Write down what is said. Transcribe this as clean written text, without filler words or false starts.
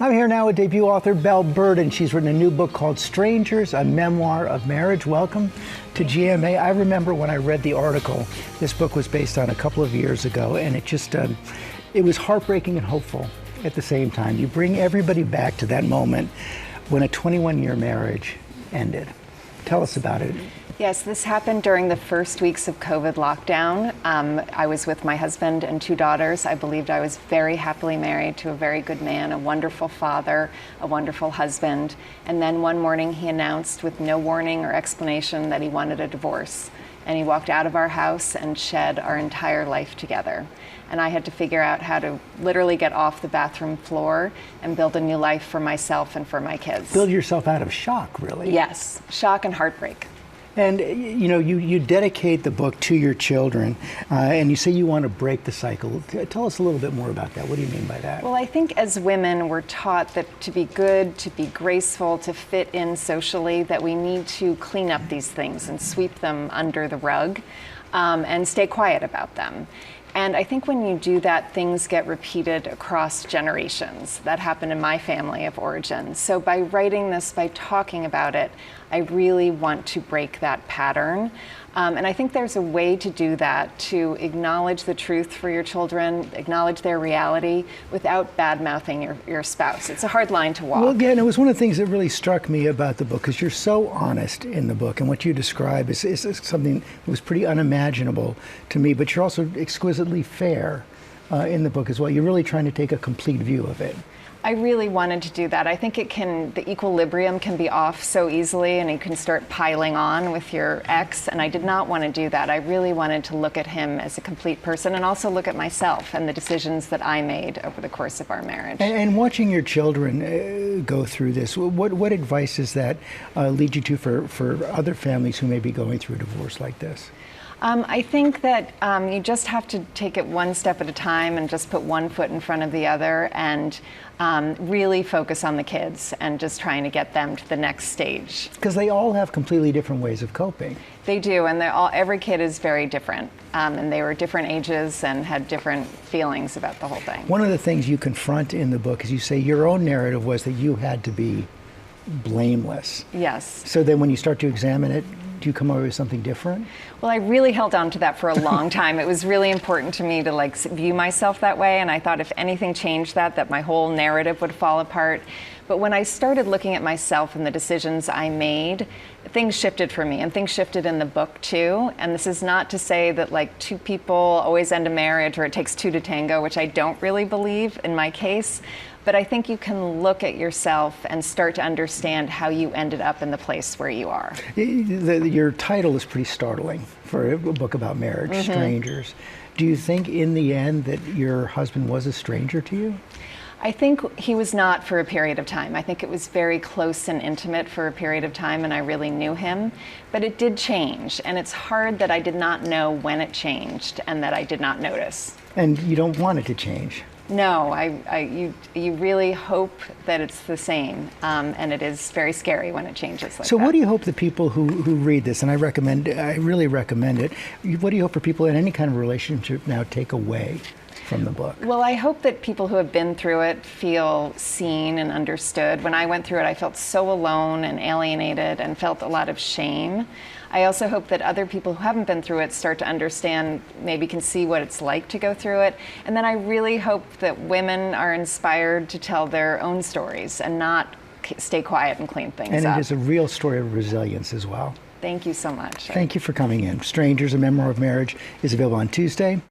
I'm here now with debut author Belle, and she's written a new book called Strangers, a Memoir of Marriage. Welcome to GMA. I remember when I read the article, this book was based on a couple of years ago, and it was heartbreaking and hopeful at the same time. You bring everybody back to that moment when a 21-year marriage ended. Tell us about it. Yes, this happened during the first weeks of COVID lockdown. I was with my husband and two daughters. I believed I was very happily married to a very good man, a wonderful father, a wonderful husband. And then one morning he announced with no warning or explanation that he wanted a divorce. And he walked out of our house and shed our entire life together. And I had to figure out how to literally get off the bathroom floor and build a new life for myself and for my kids. Build yourself out of shock, really. Yes, shock and heartbreak. And you dedicate the book to your children, and you say you want to break the cycle. Tell us a little bit more about that. What do you mean by that? Well, I think as women, we're taught that to be good, to be graceful, to fit in socially, that we need to clean up these things and sweep them under the rug and stay quiet about them. And I think when you do that, things get repeated across generations. That happened in my family of origin. So by writing this, by talking about it, I really want to break that pattern. And I think there's a way to do that, to acknowledge the truth for your children, acknowledge their reality without bad-mouthing your spouse. It's a hard line to walk. Well, again, it was one of the things that really struck me about the book, because you're so honest in the book, and what you describe is something that was pretty unimaginable to me, but you're also exquisitely fair in the book as well. You're really trying to take a complete view of it. I really wanted to do that. I think the equilibrium can be off so easily, and you can start piling on with your ex, and I did not want to do that. I really wanted to look at him as a complete person and also look at myself and the decisions that I made over the course of our marriage. And watching your children go through this, what advice does that lead you to for other families who may be going through a divorce like this? I think that you just have to take it one step at a time and just put one foot in front of the other and really focus on the kids and just trying to get them to the next stage. Because they all have completely different ways of coping. They do, and every kid is very different. And they were different ages and had different feelings about the whole thing. One of the things you confront in the book is you say your own narrative was that you had to be blameless. Yes. So then when you start to examine it, do you come up with something different? Well, I really held on to that for a long time. It was really important to me to view myself that way, and I thought if anything changed that my whole narrative would fall apart. But when I started looking at myself and the decisions I made, things shifted for me, and things shifted in the book too. And this is not to say that two people always end a marriage or it takes two to tango, which I don't really believe in my case. But I think you can look at yourself and start to understand how you ended up in the place where you are. Your title is pretty startling for a book about marriage, Strangers. Do you think in the end that your husband was a stranger to you? I think he was not for a period of time. I think it was very close and intimate for a period of time, and I really knew him. But it did change, and it's hard that I did not know when it changed and that I did not notice. And you don't want it to change? No, you really hope that it's the same, and it is very scary when it changes like that. So what do you hope the people who read this, and I really recommend it, what do you hope for people in any kind of relationship now take away from the book? Well, I hope that people who have been through it feel seen and understood. When I went through it, I felt so alone and alienated and felt a lot of shame. I also hope that other people who haven't been through it start to understand, maybe can see what it's like to go through it. And then I really hope that women are inspired to tell their own stories and not stay quiet and clean things up. And it is a real story of resilience as well. Thank you so much. Thank you for coming in. Strangers, a Memoir of Marriage is available on Tuesday.